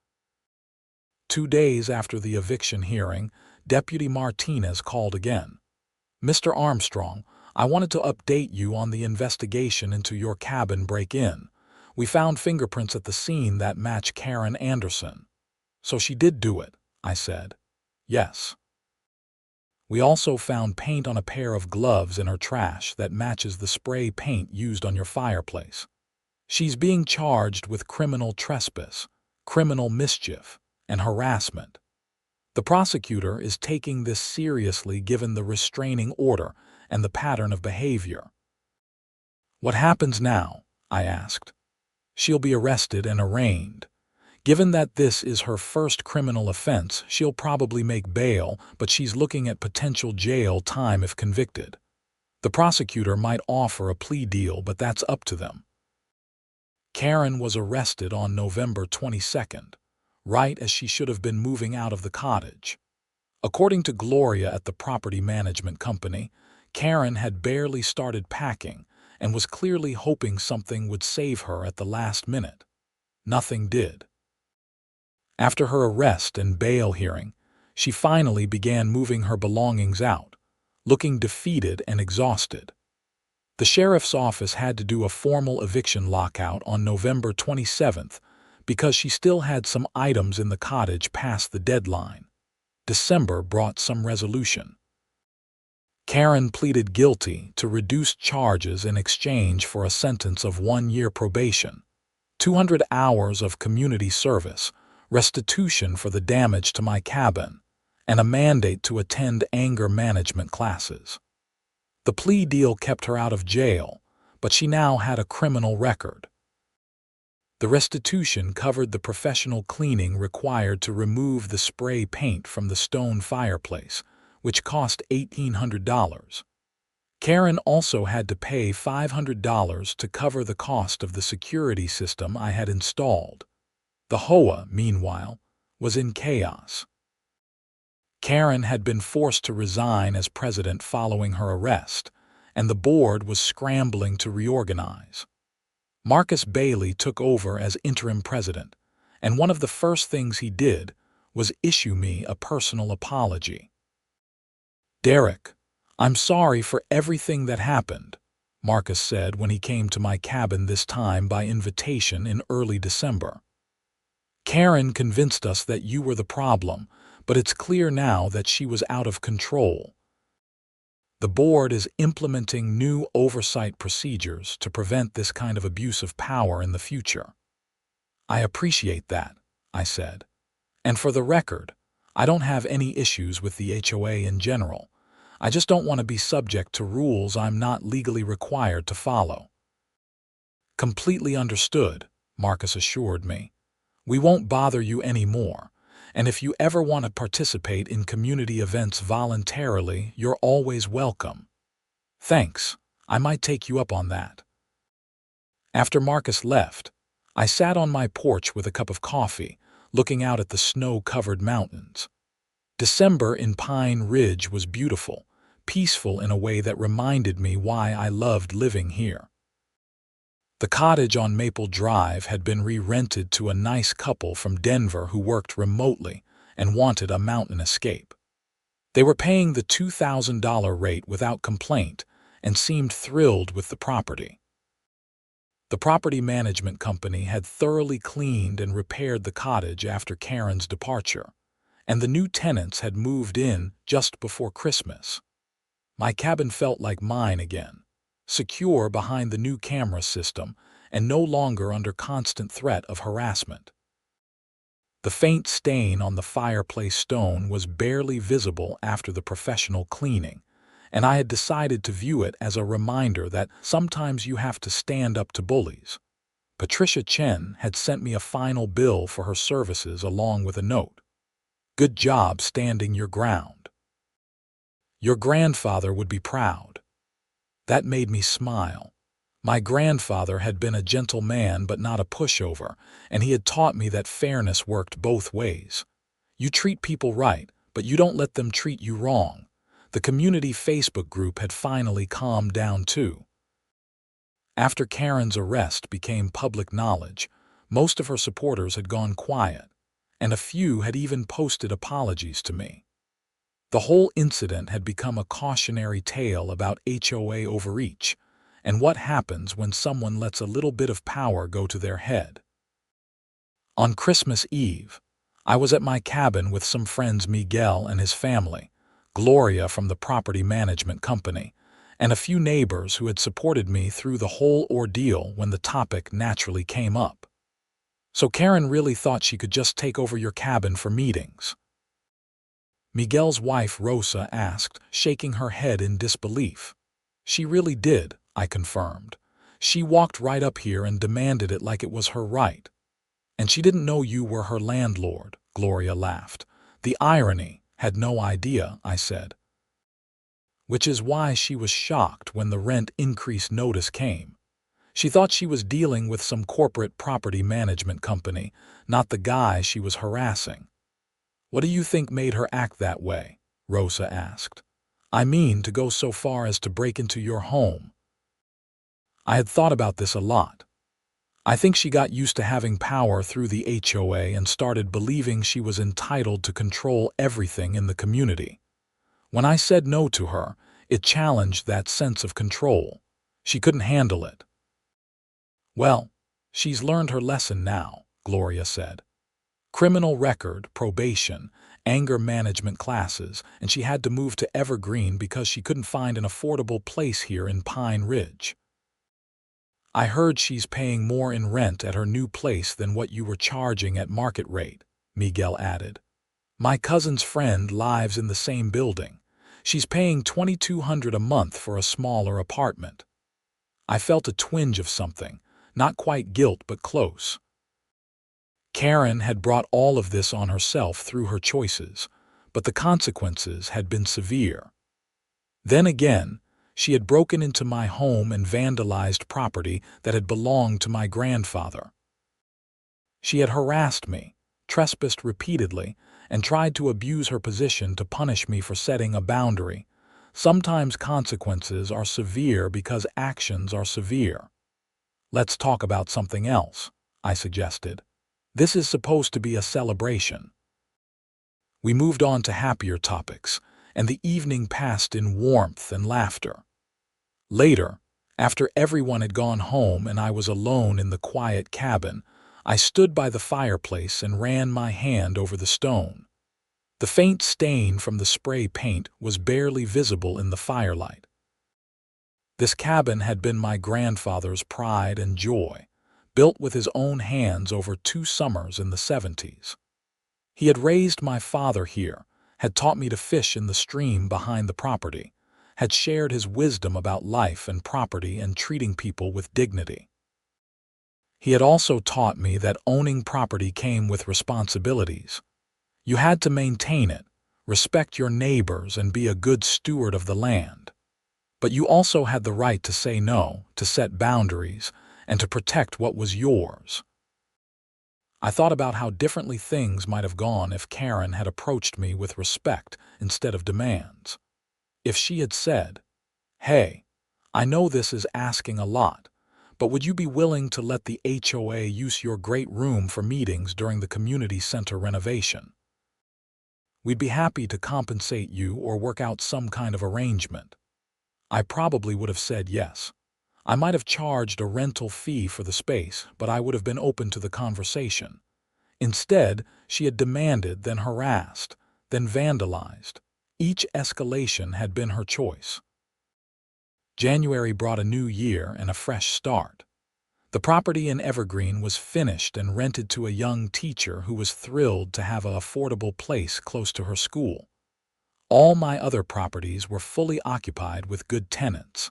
2 days after the eviction hearing, Deputy Martinez called again. "Mr. Armstrong, I wanted to update you on the investigation into your cabin break-in. We found fingerprints at the scene that match Karren Anderson." "So she did do it," I said. "Yes." "We also found paint on a pair of gloves in her trash that matches the spray paint used on your fireplace. She's being charged with criminal trespass, criminal mischief, and harassment. The prosecutor is taking this seriously given the restraining order and the pattern of behavior." "What happens now?" I asked. "She'll be arrested and arraigned. Given that this is her first criminal offense, she'll probably make bail, but she's looking at potential jail time if convicted. The prosecutor might offer a plea deal, but that's up to them." Karren was arrested on November 22nd, right as she should have been moving out of the cottage. According to Gloria at the property management company, Karren had barely started packing and was clearly hoping something would save her at the last minute. Nothing did. After her arrest and bail hearing, she finally began moving her belongings out, looking defeated and exhausted. The sheriff's office had to do a formal eviction lockout on November 27th because she still had some items in the cottage past the deadline. December brought some resolution. Karren pleaded guilty to reduced charges in exchange for a sentence of 1-year probation, 200 hours of community service, restitution for the damage to my cabin, and a mandate to attend anger management classes. The plea deal kept her out of jail, but she now had a criminal record. The restitution covered the professional cleaning required to remove the spray paint from the stone fireplace, which cost $1,800. Karren also had to pay $500 to cover the cost of the security system I had installed. The HOA, meanwhile, was in chaos. Karren had been forced to resign as president following her arrest, and the board was scrambling to reorganize. Marcus Bailey took over as interim president, and one of the first things he did was issue me a personal apology. "Derek, I'm sorry for everything that happened," Marcus said when he came to my cabin this time by invitation in early December. "Karren convinced us that you were the problem, but it's clear now that she was out of control. The board is implementing new oversight procedures to prevent this kind of abuse of power in the future." "I appreciate that," I said. "And for the record, I don't have any issues with the HOA in general. I just don't want to be subject to rules I'm not legally required to follow." "Completely understood," Marcus assured me. "We won't bother you anymore, and if you ever want to participate in community events voluntarily, you're always welcome." "Thanks, I might take you up on that." After Marcus left, I sat on my porch with a cup of coffee, looking out at the snow-covered mountains. December in Pine Ridge was beautiful, peaceful in a way that reminded me why I loved living here. The cottage on Maple Drive had been re-rented to a nice couple from Denver who worked remotely and wanted a mountain escape. They were paying the $2,000 rate without complaint and seemed thrilled with the property. The property management company had thoroughly cleaned and repaired the cottage after Karren's departure, and the new tenants had moved in just before Christmas. My cabin felt like mine again, secure behind the new camera system and no longer under constant threat of harassment. The faint stain on the fireplace stone was barely visible after the professional cleaning, and I had decided to view it as a reminder that sometimes you have to stand up to bullies. Patricia Chen had sent me a final bill for her services along with a note. "Good job standing your ground. Your grandfather would be proud." That made me smile. My grandfather had been a gentle man but not a pushover, and he had taught me that fairness worked both ways. You treat people right, but you don't let them treat you wrong. The community Facebook group had finally calmed down too. After Karren's arrest became public knowledge, most of her supporters had gone quiet, and a few had even posted apologies to me. The whole incident had become a cautionary tale about HOA overreach and what happens when someone lets a little bit of power go to their head. On Christmas Eve, I was at my cabin with some friends, Miguel and his family, Gloria from the property management company, and a few neighbors who had supported me through the whole ordeal when the topic naturally came up. "So Karren really thought she could just take over your cabin for meetings?" Miguel's wife Rosa asked, shaking her head in disbelief. "She really did," I confirmed. "She walked right up here and demanded it like it was her right." "And she didn't know you were her landlord," Gloria laughed. "The irony, had no idea," I said. "Which is why she was shocked when the rent increase notice came. She thought she was dealing with some corporate property management company, not the guy she was harassing." "What do you think made her act that way?" Rosa asked. "I mean, to go so far as to break into your home." I had thought about this a lot. I think she got used to having power through the HOA and started believing she was entitled to control everything in the community. When I said no to her, it challenged that sense of control. She couldn't handle it. "Well, she's learned her lesson now," Gloria said. "Criminal record, probation, anger management classes, and she had to move to Evergreen because she couldn't find an affordable place here in Pine Ridge." "I heard she's paying more in rent at her new place than what you were charging at market rate," Miguel added. "My cousin's friend lives in the same building. She's paying $2,200 a month for a smaller apartment." I felt a twinge of something, not quite guilt but close. Karren had brought all of this on herself through her choices, but the consequences had been severe. Then again, she had broken into my home and vandalized property that had belonged to my grandfather. She had harassed me, trespassed repeatedly, and tried to abuse her position to punish me for setting a boundary, Sometimes consequences are severe because actions are severe. Let's talk about something else, I suggested. This is supposed to be a celebration. We moved on to happier topics, and the evening passed in warmth and laughter. Later, after everyone had gone home and I was alone in the quiet cabin, I stood by the fireplace and ran my hand over the stone. The faint stain from the spray paint was barely visible in the firelight. This cabin had been my grandfather's pride and joy, built with his own hands over 2 summers in the 70s. He had raised my father here, had taught me to fish in the stream behind the property, had shared his wisdom about life and property and treating people with dignity. He had also taught me that owning property came with responsibilities. You had to maintain it, respect your neighbors, and be a good steward of the land. But you also had the right to say no, to set boundaries, and to protect what was yours. I thought about how differently things might have gone if Karren had approached me with respect instead of demands. If she had said, "Hey, I know this is asking a lot, but would you be willing to let the HOA use your great room for meetings during the community center renovation? We'd be happy to compensate you or work out some kind of arrangement." I probably would have said yes. I might have charged a rental fee for the space, but I would have been open to the conversation. Instead, she had demanded, then harassed, then vandalized. Each escalation had been her choice. January brought a new year and a fresh start. The property in Evergreen was finished and rented to a young teacher who was thrilled to have an affordable place close to her school. All my other properties were fully occupied with good tenants.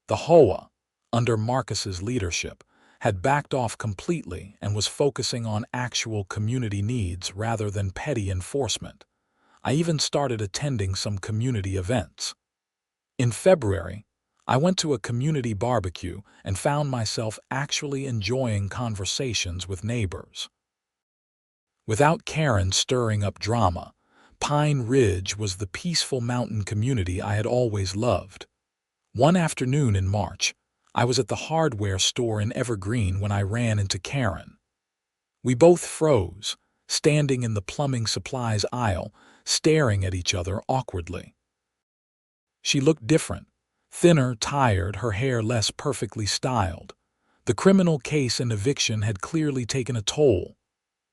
The HOA, under Marcus's leadership, had backed off completely and was focusing on actual community needs rather than petty enforcement. I even started attending some community events. In February, I went to a community barbecue and found myself actually enjoying conversations with neighbors. Without Karren stirring up drama, Pine Ridge was the peaceful mountain community I had always loved. One afternoon in March, I was at the hardware store in Evergreen when I ran into Karren. We both froze, standing in the plumbing supplies aisle, staring at each other awkwardly. She looked different, thinner, tired, her hair less perfectly styled. The criminal case and eviction had clearly taken a toll.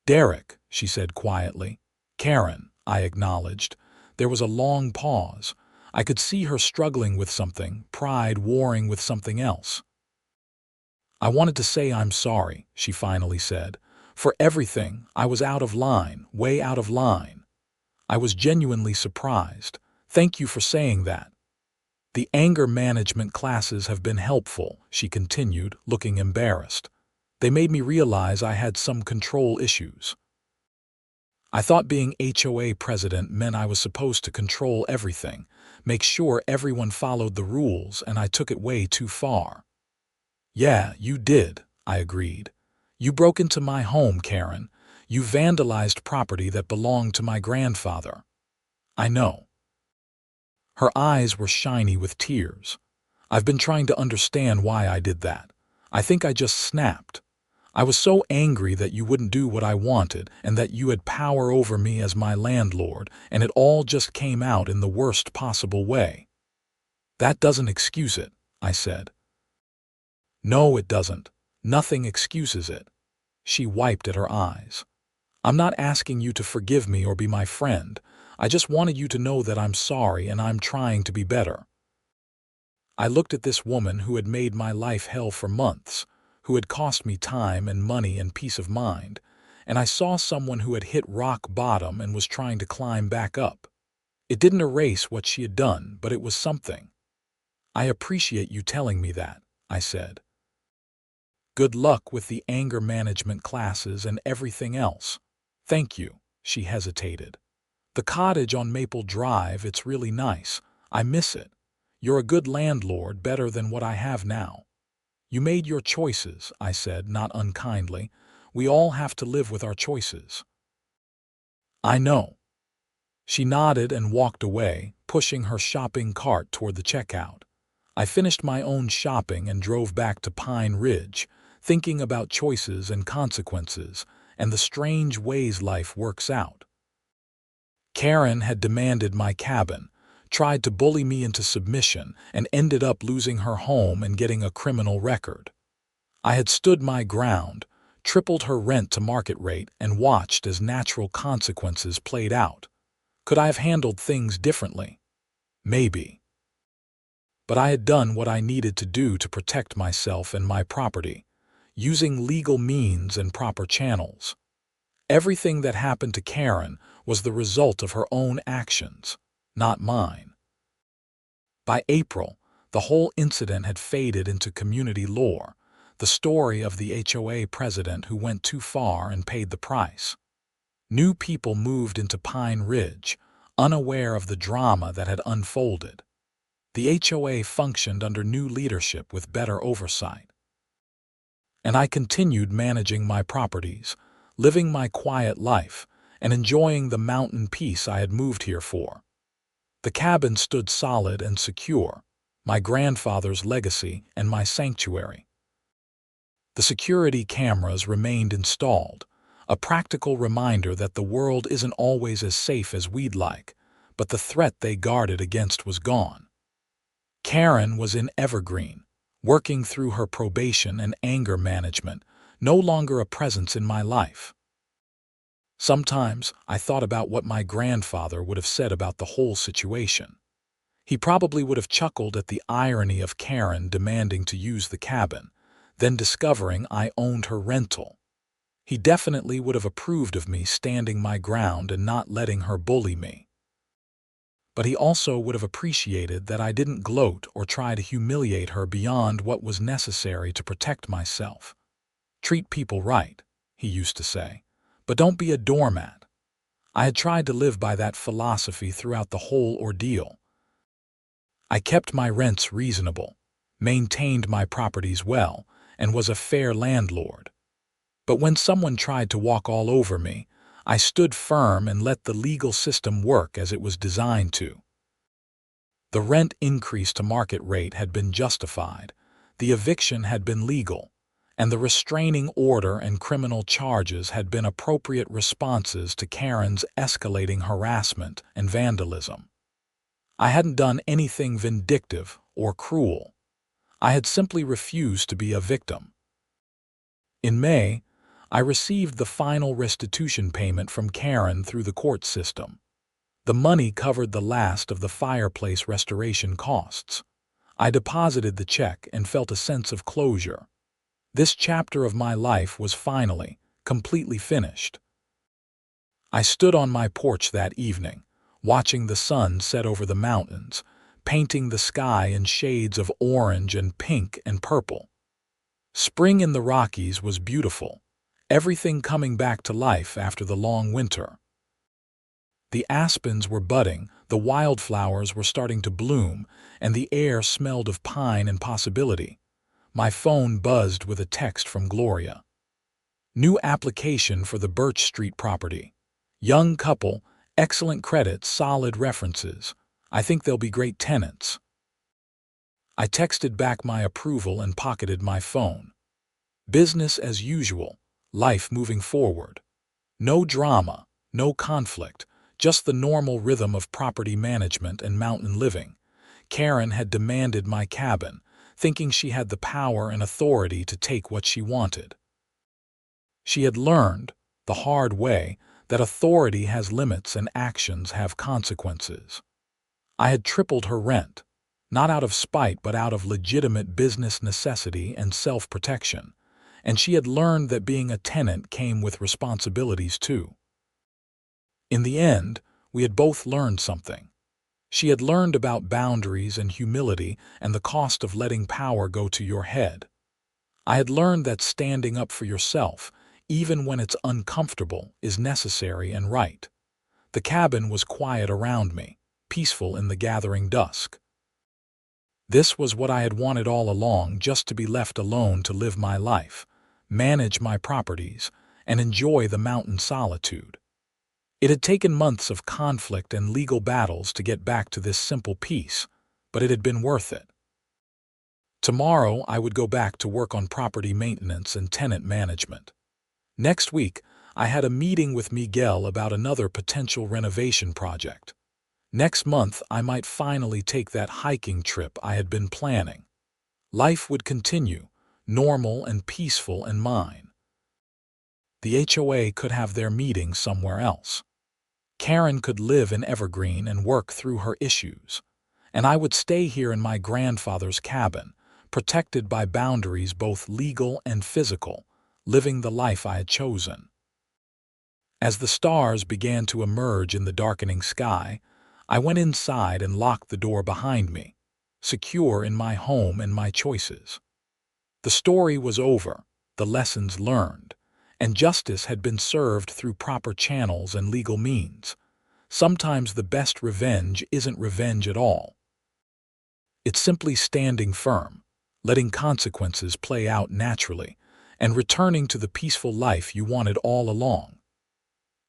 "Derek," she said quietly. "Karren," I acknowledged. There was a long pause. I could see her struggling with something, pride warring with something else. "I wanted to say I'm sorry," she finally said. "For everything, I was out of line, way out of line. I was genuinely surprised. Thank you for saying that." "The anger management classes have been helpful," she continued, looking embarrassed. "They made me realize I had some control issues. I thought being HOA president meant I was supposed to control everything, make sure everyone followed the rules, and I took it way too far." "Yeah, you did," I agreed. "You broke into my home, Karren. You vandalized property that belonged to my grandfather." "I know." Her eyes were shiny with tears. "I've been trying to understand why I did that. I think I just snapped. I was so angry that you wouldn't do what I wanted and that you had power over me as my landlord, and it all just came out in the worst possible way." "That doesn't excuse it," I said. "No, it doesn't. Nothing excuses it." She wiped at her eyes. "I'm not asking you to forgive me or be my friend. I just wanted you to know that I'm sorry and I'm trying to be better." I looked at this woman who had made my life hell for months, who had cost me time and money and peace of mind, and I saw someone who had hit rock bottom and was trying to climb back up. It didn't erase what she had done, but it was something. "I appreciate you telling me that," I said. "Good luck with the anger management classes and everything else." "Thank you," she hesitated. "The cottage on Maple Drive, it's really nice. I miss it. You're a good landlord, better than what I have now." "You made your choices," I said, not unkindly. "We all have to live with our choices." "I know." She nodded and walked away, pushing her shopping cart toward the checkout. I finished my own shopping and drove back to Pine Ridge, thinking about choices and consequences and the strange ways life works out. Karren had demanded my cabin, tried to bully me into submission, and ended up losing her home and getting a criminal record. I had stood my ground, tripled her rent to market rate, and watched as natural consequences played out. Could I have handled things differently? Maybe. But I had done what I needed to do to protect myself and my property, using legal means and proper channels. Everything that happened to Karren was the result of her own actions, not mine. By April, the whole incident had faded into community lore, the story of the HOA president who went too far and paid the price. New people moved into Pine Ridge, unaware of the drama that had unfolded. The HOA functioned under new leadership with better oversight. And I continued managing my properties, living my quiet life, and enjoying the mountain peace I had moved here for. The cabin stood solid and secure, my grandfather's legacy and my sanctuary. The security cameras remained installed, a practical reminder that the world isn't always as safe as we'd like, but the threat they guarded against was gone. Karren was in Evergreen, working through her probation and anger management, no longer a presence in my life. Sometimes I thought about what my grandfather would have said about the whole situation. He probably would have chuckled at the irony of Karren demanding to use the cabin, then discovering I owned her rental. He definitely would have approved of me standing my ground and not letting her bully me. But he also would have appreciated that I didn't gloat or try to humiliate her beyond what was necessary to protect myself. Treat people right, he used to say, but don't be a doormat. I had tried to live by that philosophy throughout the whole ordeal. I kept my rents reasonable, maintained my properties well, and was a fair landlord. But when someone tried to walk all over me, I stood firm and let the legal system work as it was designed to. The rent increase to market rate had been justified, the eviction had been legal, and the restraining order and criminal charges had been appropriate responses to Karren's escalating harassment and vandalism. I hadn't done anything vindictive or cruel. I had simply refused to be a victim. In May, I received the final restitution payment from Karren through the court system. The money covered the last of the fireplace restoration costs. I deposited the check and felt a sense of closure. This chapter of my life was finally, completely finished. I stood on my porch that evening, watching the sun set over the mountains, painting the sky in shades of orange and pink and purple. Spring in the Rockies was beautiful, everything coming back to life after the long winter. The aspens were budding, the wildflowers were starting to bloom, and the air smelled of pine and possibility. My phone buzzed with a text from Gloria. New application for the Birch Street property. Young couple, excellent credit, solid references. I think they'll be great tenants. I texted back my approval and pocketed my phone. Business as usual, life moving forward. No drama, no conflict, just the normal rhythm of property management and mountain living. Karren had demanded my cabin, thinking she had the power and authority to take what she wanted. She had learned, the hard way, that authority has limits and actions have consequences. I had tripled her rent, not out of spite but out of legitimate business necessity and self-protection, and she had learned that being a tenant came with responsibilities too. In the end, we had both learned something. She had learned about boundaries and humility and the cost of letting power go to your head. I had learned that standing up for yourself, even when it's uncomfortable, is necessary and right. The cabin was quiet around me, peaceful in the gathering dusk. This was what I had wanted all along, just to be left alone to live my life, manage my properties, and enjoy the mountain solitude. It had taken months of conflict and legal battles to get back to this simple peace, but it had been worth it. Tomorrow, I would go back to work on property maintenance and tenant management. Next week, I had a meeting with Miguel about another potential renovation project. Next month, I might finally take that hiking trip I had been planning. Life would continue, normal and peaceful and mine. The HOA could have their meeting somewhere else. Karren could live in Evergreen and work through her issues, and I would stay here in my grandfather's cabin, protected by boundaries both legal and physical, living the life I had chosen. As the stars began to emerge in the darkening sky, I went inside and locked the door behind me, secure in my home and my choices. The story was over, the lessons learned, and justice had been served through proper channels and legal means. Sometimes the best revenge isn't revenge at all. It's simply standing firm, letting consequences play out naturally, and returning to the peaceful life you wanted all along.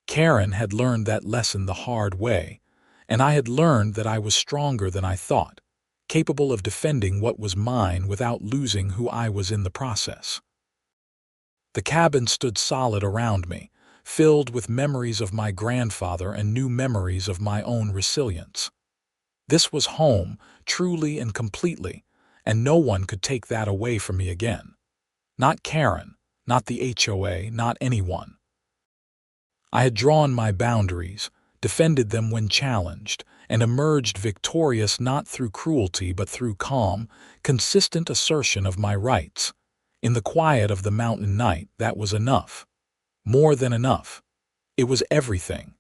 Karren had learned that lesson the hard way, and I had learned that I was stronger than I thought, capable of defending what was mine without losing who I was in the process. The cabin stood solid around me, filled with memories of my grandfather and new memories of my own resilience. This was home, truly and completely, and no one could take that away from me again. Not Karren, not the HOA, not anyone. I had drawn my boundaries, defended them when challenged, and emerged victorious not through cruelty but through calm, consistent assertion of my rights. In the quiet of the mountain night, that was enough. More than enough. It was everything.